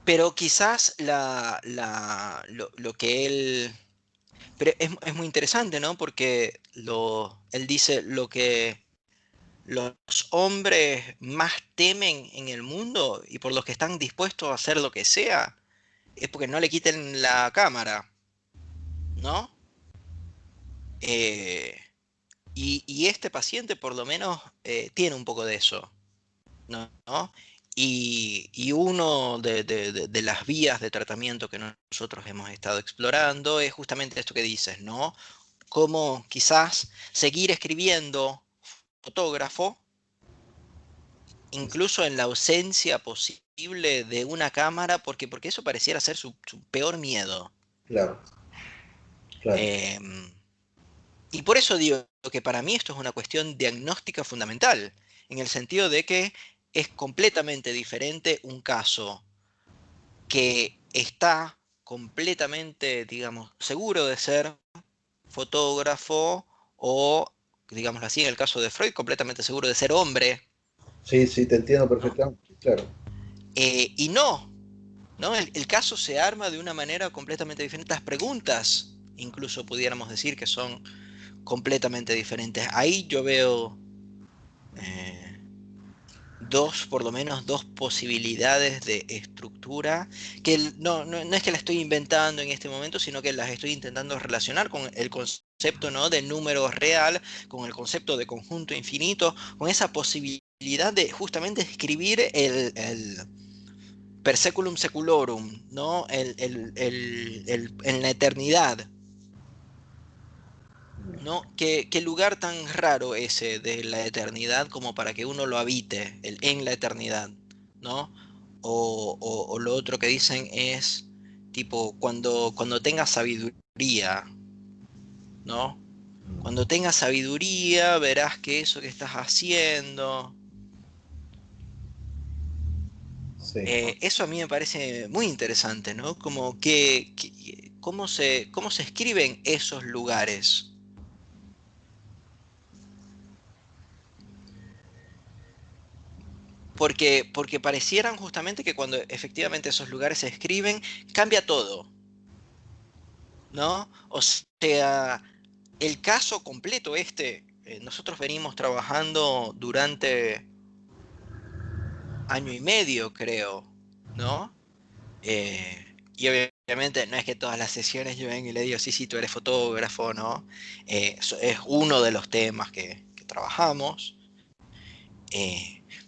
pero quizás lo que él... Pero es muy interesante, ¿no? Porque él dice lo que los hombres más temen en el mundo y por los que están dispuestos a hacer lo que sea, es porque no le quiten la cámara, ¿no? Eh, y este paciente por lo menos tiene un poco de eso, ¿no? Y uno de las vías de tratamiento que nosotros hemos estado explorando es justamente esto que dices, ¿no? Cómo quizás seguir escribiendo fotógrafo, incluso en la ausencia posible de una cámara, porque eso pareciera ser su peor miedo. Claro, claro. Em, Y por eso digo que para mí esto es una cuestión diagnóstica fundamental, en el sentido de que es completamente diferente un caso que está completamente, digamos, seguro de ser fotógrafo o, digámoslo así, en el caso de Freud, completamente seguro de ser hombre, Sí, sí, te entiendo ¿no? perfectamente, claro. Y no, ¿no? El caso se arma de una manera completamente diferente. Las preguntas, incluso pudiéramos decir que son completamente diferentes. Ahí yo veo eh, dos, por lo menos dos posibilidades de estructura, que no es que la estoy inventando en este momento, sino que las estoy intentando relacionar con el concepto, ¿no?, de número real, con el concepto de conjunto infinito, con esa posibilidad de justamente escribir el per seculum seculorum, ¿no? En la eternidad, ¿no? Qué lugar tan raro ese de la eternidad como para que uno lo habite, en la eternidad, ¿no? O lo otro que dicen es, tipo, cuando tengas sabiduría, ¿no? Cuando tengas sabiduría, verás que eso que estás haciendo. Sí. Eso a mí me parece muy interesante, ¿no? Como cómo se escriben esos lugares. Porque parecieran justamente que cuando efectivamente esos lugares se escriben, cambia todo, ¿no? O sea, el caso completo este, nosotros venimos trabajando durante año y medio, creo, ¿no? Y obviamente no es que todas las sesiones yo venga y le digo, sí, sí, tú eres fotógrafo, ¿no? Es uno de los temas que trabajamos.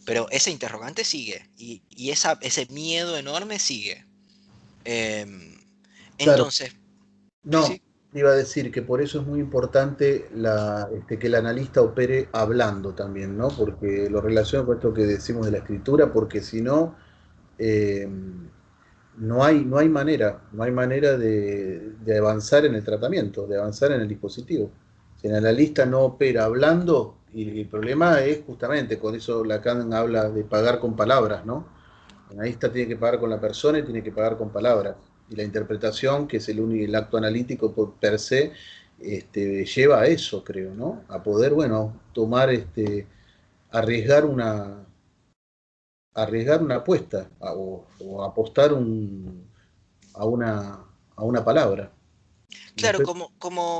Pero ese interrogante sigue y ese miedo enorme sigue. Em, Claro, entonces, sí, no, sí, iba a decir que por eso es muy importante que el analista opere hablando también, ¿no? Porque lo relaciono con esto que decimos de la escritura, porque si no, eh, no hay manera de avanzar en el tratamiento, de avanzar en el dispositivo. Si el analista no opera hablando, y el problema es justamente, con eso Lacan habla de pagar con palabras, ¿no? El analista tiene que pagar con la persona y tiene que pagar con palabras. Y la interpretación, que es el acto analítico per se, lleva a eso, creo, ¿no? A poder, bueno, tomar, arriesgar arriesgar una apuesta o apostar a una palabra. claro, Después,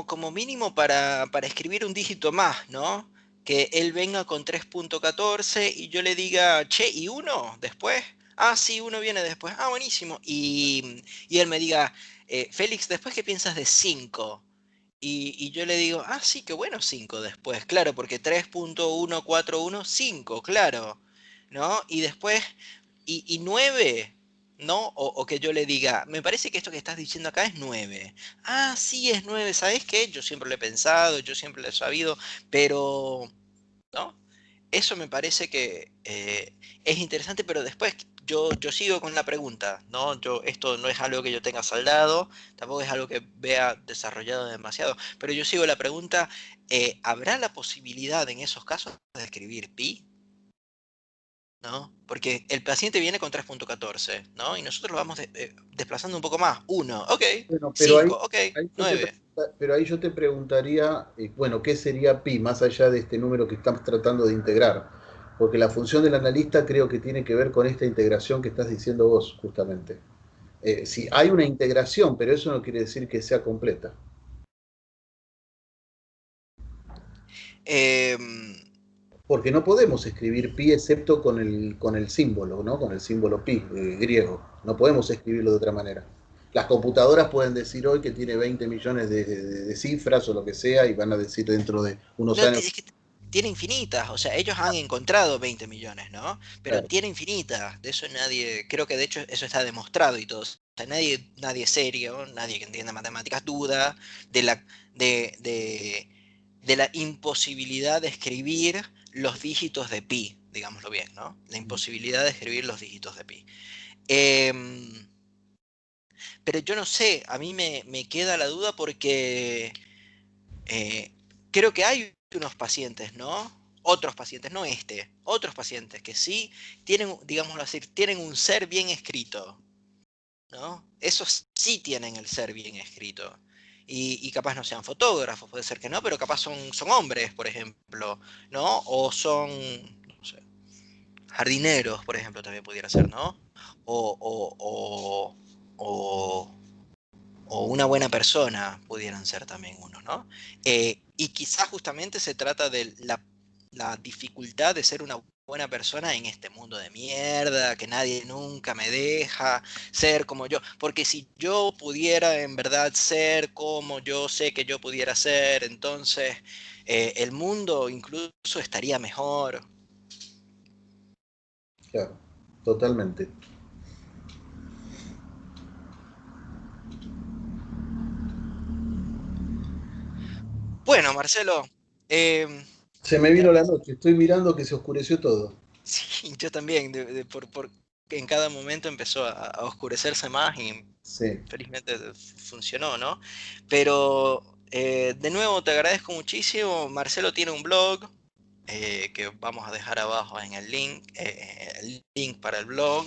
como mínimo para escribir un dígito más, ¿no? Que él venga con 3.14 y yo le diga, che, ¿y uno después? Ah, sí, uno viene después. Ah, buenísimo. Y él me diga, Félix, ¿después qué piensas de 5? y yo le digo, ah, sí, qué bueno 5 después, claro, porque 3.141, 5, claro, ¿no? Y después, y 9, ¿no? O que yo le diga, me parece que esto que estás diciendo acá es 9. Ah, sí, es 9, ¿sabes qué? Yo siempre lo he pensado, yo siempre lo he sabido, pero, ¿no? Eso me parece que es interesante, pero después yo sigo con la pregunta, ¿no? Esto no es algo que yo tenga saldado, tampoco es algo que vea desarrollado demasiado, pero yo sigo la pregunta, ¿habrá la posibilidad en esos casos de escribir pi? ¿No? Porque el paciente viene con 3.14, ¿no? Y nosotros lo vamos desplazando un poco más. 1, ok, Bueno, 5, ok, ahí yo te 9. pero ahí yo te preguntaría, bueno, ¿qué sería pi más allá de este número que estamos tratando de integrar? Porque la función del analista creo que tiene que ver con esta integración que estás diciendo vos, justamente. Sí, hay una integración, pero eso no quiere decir que sea completa. Em, Porque no podemos escribir pi excepto con el símbolo, ¿no? Con el símbolo pi griego. No podemos escribirlo de otra manera. Las computadoras pueden decir hoy que tiene 20 millones de cifras o lo que sea y van a decir dentro de unos no, años. es que tiene infinitas, o sea, ellos han encontrado 20 millones, ¿no? Pero Claro, tiene infinitas, de eso nadie, creo que de hecho eso está demostrado y todo. O sea, nadie serio, nadie que entienda matemáticas duda de de la imposibilidad de escribir los dígitos de pi, digámoslo bien, ¿no? La imposibilidad de escribir los dígitos de pi. Em, pero yo no sé, a mí me queda la duda porque eh, creo que hay unos pacientes, ¿no? Otros pacientes, no este, otros pacientes que sí tienen, digámoslo así, tienen un ser bien escrito, ¿no? Esos sí tienen el ser bien escrito. Y capaz no sean fotógrafos, puede ser que no, pero capaz son hombres, por ejemplo, ¿no? O son, no sé, jardineros, por ejemplo, también pudiera ser, ¿no? O, o, o, o o una buena persona pudieran ser también unos, ¿no? Y quizás justamente se trata de la dificultad de ser una buena persona en este mundo de mierda, que nadie nunca me deja ser como yo, porque si yo pudiera en verdad ser como yo sé que yo pudiera ser, entonces el mundo incluso estaría mejor. claro, totalmente. Bueno, Marcelo, eh, Se me vino la noche, estoy mirando que se oscureció todo. sí, yo también, en cada momento empezó a oscurecerse más y Sí, felizmente funcionó, ¿no? Pero de nuevo te agradezco muchísimo. Marcelo tiene un blog que vamos a dejar abajo en el link para el blog.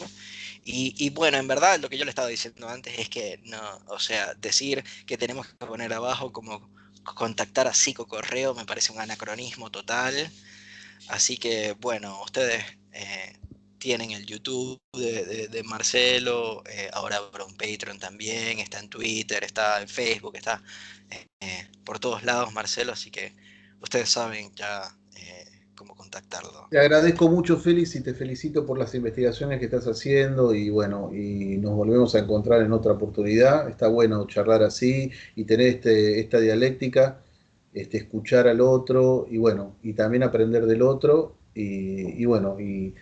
Y bueno, en verdad lo que yo le estaba diciendo antes es que no, o sea, decir que tenemos que poner abajo como contactar a Psicocorreo me parece un anacronismo total. Así que bueno, ustedes tienen el YouTube de Marcelo, ahora habrá un Patreon también, está en Twitter, está en Facebook, está por todos lados Marcelo, así que ustedes saben ya cómo contactarlo. te agradezco mucho, Félix, y te felicito por las investigaciones que estás haciendo y bueno, y nos volvemos a encontrar en otra oportunidad. Está bueno charlar así y tener esta dialéctica, escuchar al otro y bueno, y también aprender del otro y bueno, y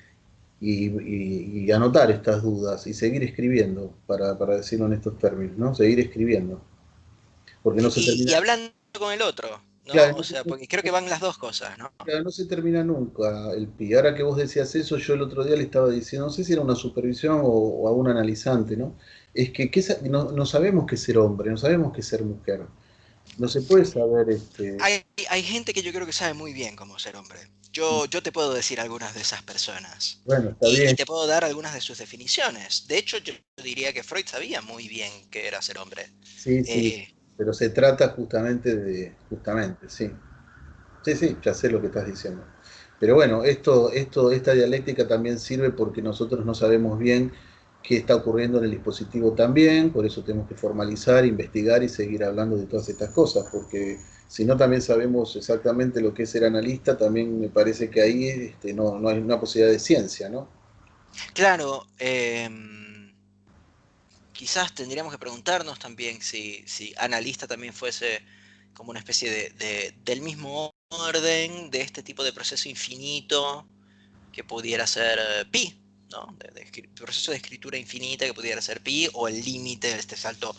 anotar estas dudas y seguir escribiendo, para decirlo en estos términos, ¿no? Seguir escribiendo, porque no se Y termina. hablando con el otro, ¿no? Claro, O sea, porque creo que van las dos cosas, ¿no? claro, no se termina nunca el PI. Ahora que vos decías eso, yo el otro día le estaba diciendo, no sé si era una supervisión o a un analizante, ¿no? Es que no sabemos qué es ser hombre, no sabemos qué es ser mujer. No se puede saber, Hay gente que yo creo que sabe muy bien cómo ser hombre. Yo te puedo decir algunas de esas personas bueno, está y bien, te puedo dar algunas de sus definiciones. De hecho, yo diría que Freud sabía muy bien qué era ser hombre. sí, sí, Eh, pero se trata justamente, sí. Sí, sí, ya sé lo que estás diciendo. Pero bueno, esta dialéctica también sirve porque nosotros no sabemos bien qué está ocurriendo en el dispositivo también, por eso tenemos que formalizar, investigar y seguir hablando de todas estas cosas, porque si no también sabemos exactamente lo que es ser analista, también me parece que ahí no hay una posibilidad de ciencia, ¿no? claro, quizás tendríamos que preguntarnos también si analista también fuese como una especie del mismo orden de este tipo de proceso infinito que pudiera ser pi, ¿no? Proceso de escritura infinita que pudiera ser pi, o el límite, este salto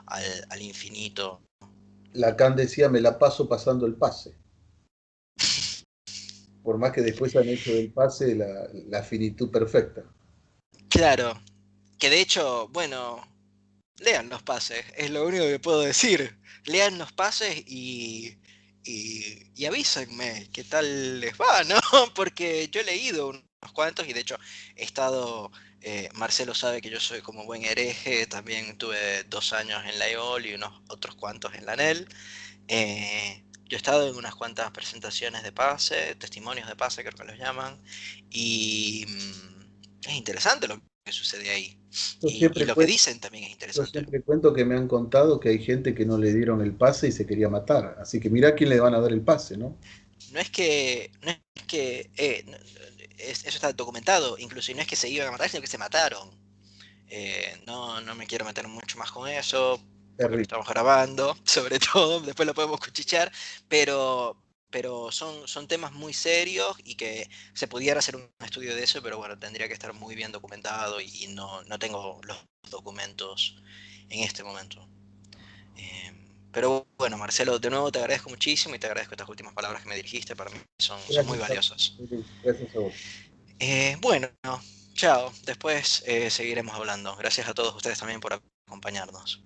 al infinito. Lacan decía, me la paso pasando el pase. Por más que después han hecho del pase la finitud perfecta. Claro, que de hecho, bueno, lean los pases, es lo único que puedo decir. Lean los pases y avísenme qué tal les va, ¿no? Porque yo he leído unos cuantos y de hecho he estado, Marcelo sabe que yo soy como buen hereje, también tuve 2 años en la EOL y unos otros cuantos en la NEL. Yo he estado en unas cuantas presentaciones de pase, testimonios de pase creo que los llaman, y es interesante lo que sucede ahí. Yo Y siempre, lo que dicen también es yo interesante. siempre cuento que me han contado que hay gente que no le dieron el pase y se quería matar. Así que mirá a quién le van a dar el pase, ¿no? Eso está documentado, incluso y no es que se iban a matar, sino que se mataron. No me quiero meter mucho más con eso, porque lo Terrible. estamos grabando, sobre todo, después lo podemos cuchichear, pero, pero son temas muy serios y que se pudiera hacer un estudio de eso, pero bueno, tendría que estar muy bien documentado y no tengo los documentos en este momento. Eh, pero bueno, Marcelo, de nuevo te agradezco muchísimo y te agradezco estas últimas palabras que me dirigiste, para mí son muy Gracias valiosas. gracias a vos. Bueno, chao, después seguiremos hablando. Gracias a todos ustedes también por acompañarnos.